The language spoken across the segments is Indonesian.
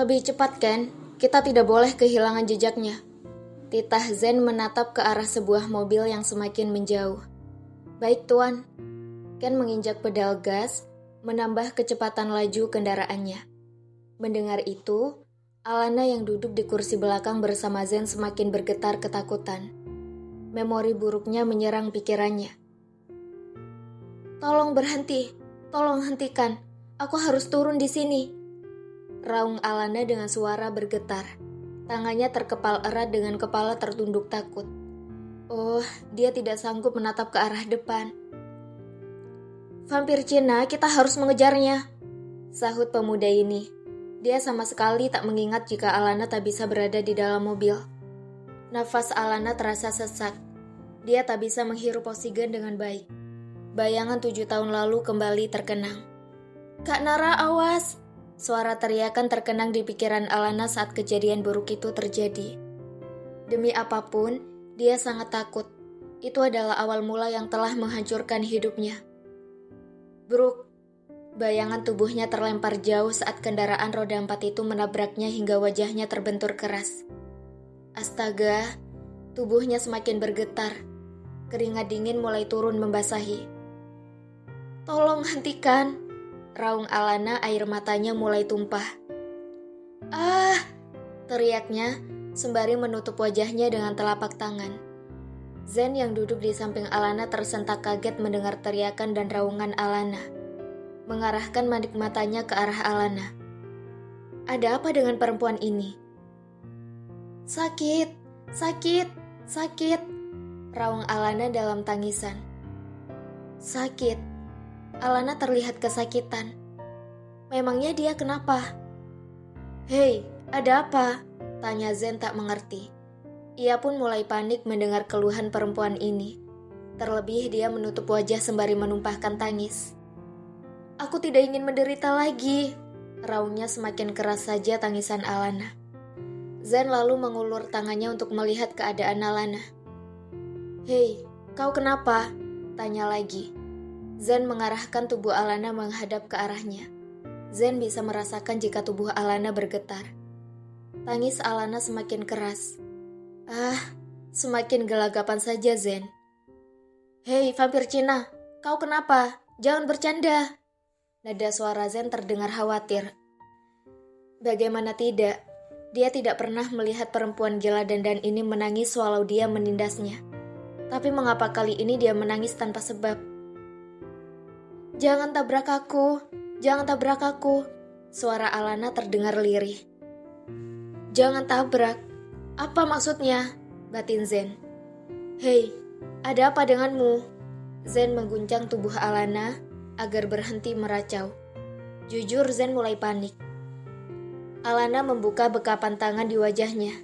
Lebih cepat, Ken. Kita tidak boleh kehilangan jejaknya. Titah Zen menatap ke arah sebuah mobil yang semakin menjauh. Baik, Tuan. Ken menginjak pedal gas, menambah kecepatan laju kendaraannya. Mendengar itu, Alana yang duduk di kursi belakang bersama Zen semakin bergetar ketakutan. Memori buruknya menyerang pikirannya. Tolong berhenti, tolong hentikan. Aku harus turun di sini. Raung Alana dengan suara bergetar. Tangannya terkepal erat dengan kepala tertunduk takut. Oh, dia tidak sanggup menatap ke arah depan. Vampir Cina, kita harus mengejarnya, sahut pemuda ini. Dia sama sekali tak mengingat jika Alana tak bisa berada di dalam mobil. Nafas Alana terasa sesak. Dia tak bisa menghirup oksigen dengan baik. Bayangan 7 tahun lalu kembali terkenang. Kak Nara, awas! Suara teriakan terkenang di pikiran Alana saat kejadian buruk itu terjadi. Demi apapun, dia sangat takut. Itu adalah awal mula yang telah menghancurkan hidupnya. Brooke, bayangan tubuhnya terlempar jauh saat kendaraan roda 4 itu menabraknya hingga wajahnya terbentur keras. Astaga, tubuhnya semakin bergetar. Keringat dingin mulai turun membasahi. Tolong hentikan! Raung Alana, air matanya mulai tumpah. Ah! Teriaknya, sembari menutup wajahnya dengan telapak tangan. Zen yang duduk di samping Alana tersentak kaget mendengar teriakan dan raungan Alana. Mengarahkan manik matanya ke arah Alana. Ada apa dengan perempuan ini? Sakit, sakit, sakit, raung Alana dalam tangisan. Sakit. Alana terlihat kesakitan. Memangnya dia kenapa? Hei, ada apa? Tanya Zen tak mengerti. Ia pun mulai panik mendengar keluhan perempuan ini. Terlebih dia menutup wajah sembari menumpahkan tangis. Aku tidak ingin menderita lagi. Raungnya semakin keras saja tangisan Alana. Zen lalu mengulur tangannya untuk melihat keadaan Alana. Hei, kau kenapa? Tanya lagi. Zen mengarahkan tubuh Alana menghadap ke arahnya. Zen bisa merasakan jika tubuh Alana bergetar. Tangis Alana semakin keras. Semakin gelagapan saja Zen. Hei, vampir Cina, kau kenapa? Jangan bercanda. Nada suara Zen terdengar khawatir. Bagaimana tidak? Dia tidak pernah melihat perempuan gila dandan ini menangis walau dia menindasnya. Tapi mengapa kali ini dia menangis tanpa sebab? Jangan tabrak aku, jangan tabrak aku. Suara Alana terdengar lirih. Jangan tabrak. Apa maksudnya? Batin Zen. Hei, ada apa denganmu? Zen mengguncang tubuh Alana agar berhenti meracau. Jujur Zen mulai panik. Alana membuka bekapan tangan di wajahnya.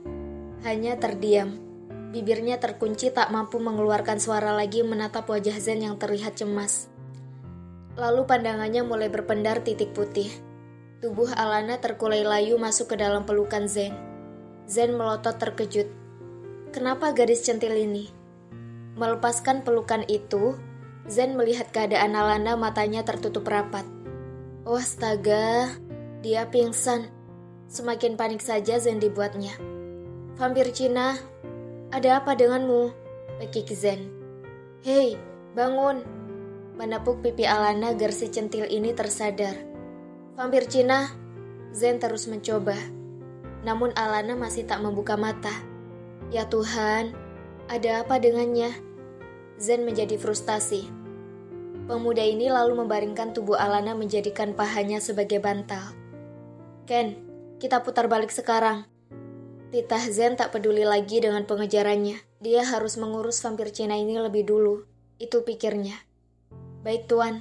Hanya terdiam. Bibirnya terkunci tak mampu mengeluarkan suara lagi menatap wajah Zen yang terlihat cemas. Lalu pandangannya mulai berpendar titik putih. Tubuh Alana terkulai layu masuk ke dalam pelukan Zen. Zen melotot terkejut. Kenapa gadis centil ini? Melepaskan pelukan itu, Zen melihat keadaan Alana, matanya tertutup rapat. Oh astaga, dia pingsan. Semakin panik saja Zen dibuatnya. Vampir Cina, ada apa denganmu? Pekik Zen. Hei, bangun. Menepuk pipi Alana agar si centil ini tersadar. Vampir Cina, Zen terus mencoba. Namun Alana masih tak membuka mata. Ya Tuhan, ada apa dengannya? Zen menjadi frustasi. Pemuda ini lalu membaringkan tubuh Alana menjadikan pahanya sebagai bantal. Ken, kita putar balik sekarang. Titah Zen tak peduli lagi dengan pengejarannya. Dia harus mengurus vampir Cina ini lebih dulu. Itu pikirnya. Baik Tuan.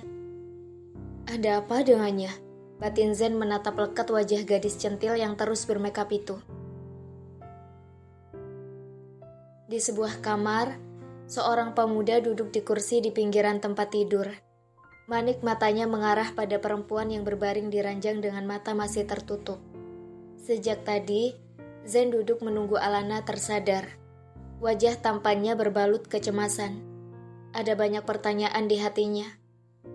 Ada apa dengannya? Batin Zen menatap lekat wajah gadis centil yang terus bermakeup itu. Di sebuah kamar, seorang pemuda duduk di kursi di pinggiran tempat tidur. Manik matanya mengarah pada perempuan yang berbaring di ranjang dengan mata masih tertutup. Sejak tadi, Zen duduk menunggu Alana tersadar. Wajah tampannya berbalut kecemasan. Ada banyak pertanyaan di hatinya.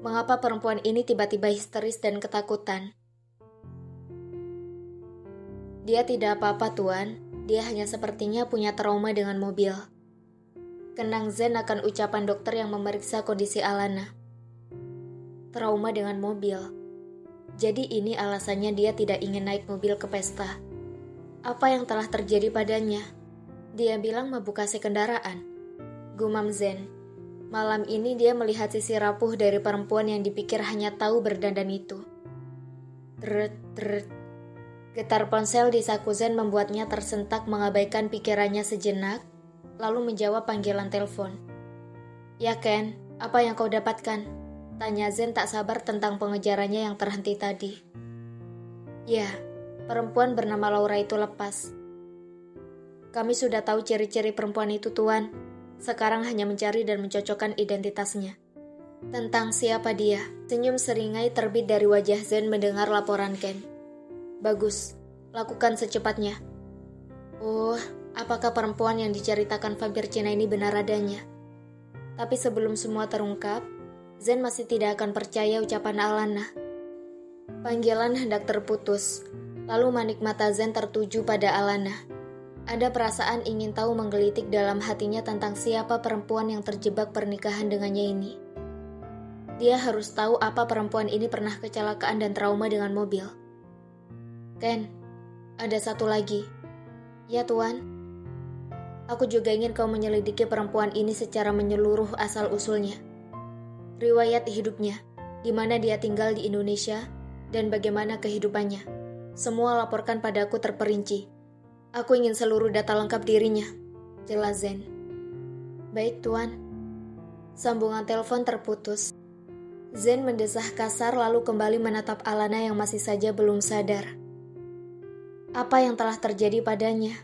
Mengapa perempuan ini tiba-tiba histeris dan ketakutan? Dia tidak apa-apa, Tuan. Dia hanya sepertinya punya trauma dengan mobil. Kenang Zen akan ucapan dokter yang memeriksa kondisi Alana. Trauma dengan mobil. Jadi ini alasannya dia tidak ingin naik mobil ke pesta. Apa yang telah terjadi padanya? Dia bilang mabuk kasih kendaraan. Gumam Zen. Malam ini dia melihat sisi rapuh dari perempuan yang dipikir hanya tahu berdandan itu. Tret. Getar ponsel di saku Zen membuatnya tersentak mengabaikan pikirannya sejenak, lalu menjawab panggilan telepon. Ya Ken, apa yang kau dapatkan? Tanya Zen tak sabar tentang pengejarannya yang terhenti tadi. Ya, perempuan bernama Laura itu lepas. Kami sudah tahu ciri-ciri perempuan itu, Tuan. Sekarang hanya mencari dan mencocokkan identitasnya. Tentang siapa dia, senyum seringai terbit dari wajah Zen mendengar laporan Ken. Bagus, lakukan secepatnya. Oh, apakah perempuan yang diceritakan vampir Cina ini benar adanya? Tapi sebelum semua terungkap, Zen masih tidak akan percaya ucapan Alana. Panggilan hendak terputus, lalu manik mata Zen tertuju pada Alana. Ada perasaan ingin tahu menggelitik dalam hatinya tentang siapa perempuan yang terjebak pernikahan dengannya ini. Dia harus tahu apa perempuan ini pernah kecelakaan dan trauma dengan mobil. Ken, ada satu lagi. Ya Tuan. Aku juga ingin kau menyelidiki perempuan ini secara menyeluruh asal-usulnya. Riwayat hidupnya, di mana dia tinggal di Indonesia, dan bagaimana kehidupannya. Semua laporkan padaku terperinci. Aku ingin seluruh data lengkap dirinya, jelas Zen. Baik Tuan. Sambungan telepon terputus. Zen mendesah kasar lalu kembali menatap Alana yang masih saja belum sadar. Apa yang telah terjadi padanya?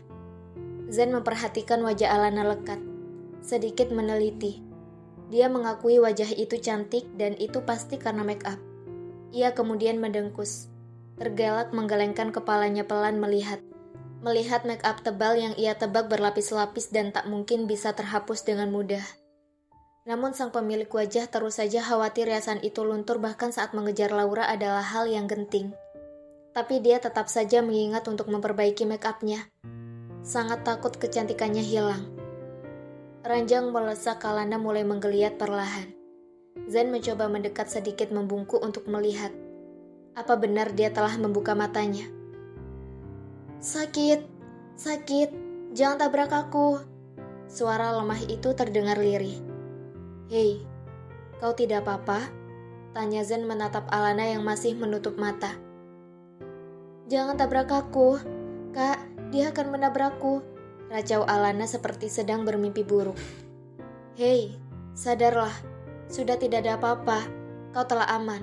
Zen memperhatikan wajah Alana lekat, sedikit meneliti. Dia mengakui wajah itu cantik dan itu pasti karena make up. Ia kemudian mendengkus, tergelak menggelengkan kepalanya pelan melihat make up tebal yang ia tebak berlapis-lapis dan tak mungkin bisa terhapus dengan mudah. Namun sang pemilik wajah terus saja khawatir riasan itu luntur bahkan saat mengejar Laura adalah hal yang genting. Tapi dia tetap saja mengingat untuk memperbaiki make up-nya. Sangat takut kecantikannya hilang. Ranjang melesak Alana mulai menggeliat perlahan. Zen mencoba mendekat sedikit membungkuk untuk melihat. Apa benar dia telah membuka matanya? Sakit, jangan tabrak aku. Suara lemah itu terdengar lirih. Hei, kau tidak apa-apa? Tanya Zen menatap Alana yang masih menutup mata. Jangan tabrak aku, Kak, dia akan menabrakku. Racau Alana seperti sedang bermimpi buruk. Hei, sadarlah, sudah tidak ada apa-apa, kau telah aman.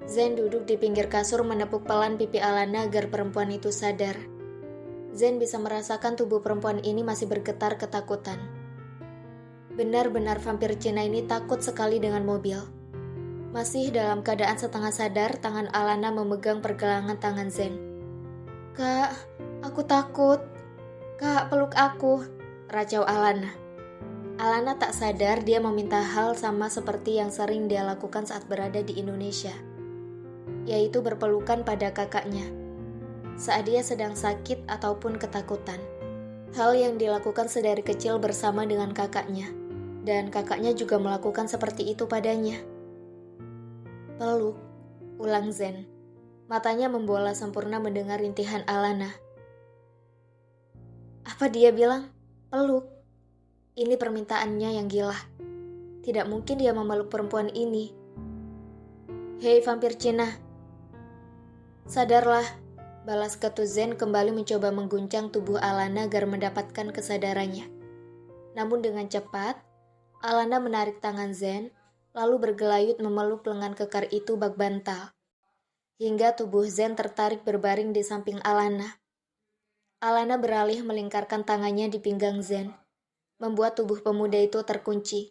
Zen duduk di pinggir kasur menepuk pelan pipi Alana agar perempuan itu sadar. Zen bisa merasakan tubuh perempuan ini masih bergetar ketakutan. Benar-benar vampir Cina ini takut sekali dengan mobil. Masih dalam keadaan setengah sadar, tangan Alana memegang pergelangan tangan Zen. Kak, aku takut. Kak, peluk aku, racau Alana. Alana tak sadar dia meminta hal sama seperti yang sering dia lakukan saat berada di Indonesia, yaitu berpelukan pada kakaknya saat dia sedang sakit ataupun ketakutan. Hal yang dilakukan sedari kecil bersama dengan kakaknya, dan kakaknya juga melakukan seperti itu padanya. Peluk, ulang Zen. Matanya membola sempurna mendengar rintihan Alana. Apa dia bilang? Peluk. Ini permintaannya yang gila. Tidak mungkin dia memeluk perempuan ini. Hei vampir Cina. Sadarlah, balas ketu Zen kembali mencoba mengguncang tubuh Alana agar mendapatkan kesadarannya. Namun dengan cepat, Alana menarik tangan Zen, lalu bergelayut memeluk lengan kekar itu bak bantal. Hingga tubuh Zen tertarik berbaring di samping Alana. Alana beralih melingkarkan tangannya di pinggang Zen, membuat tubuh pemuda itu terkunci.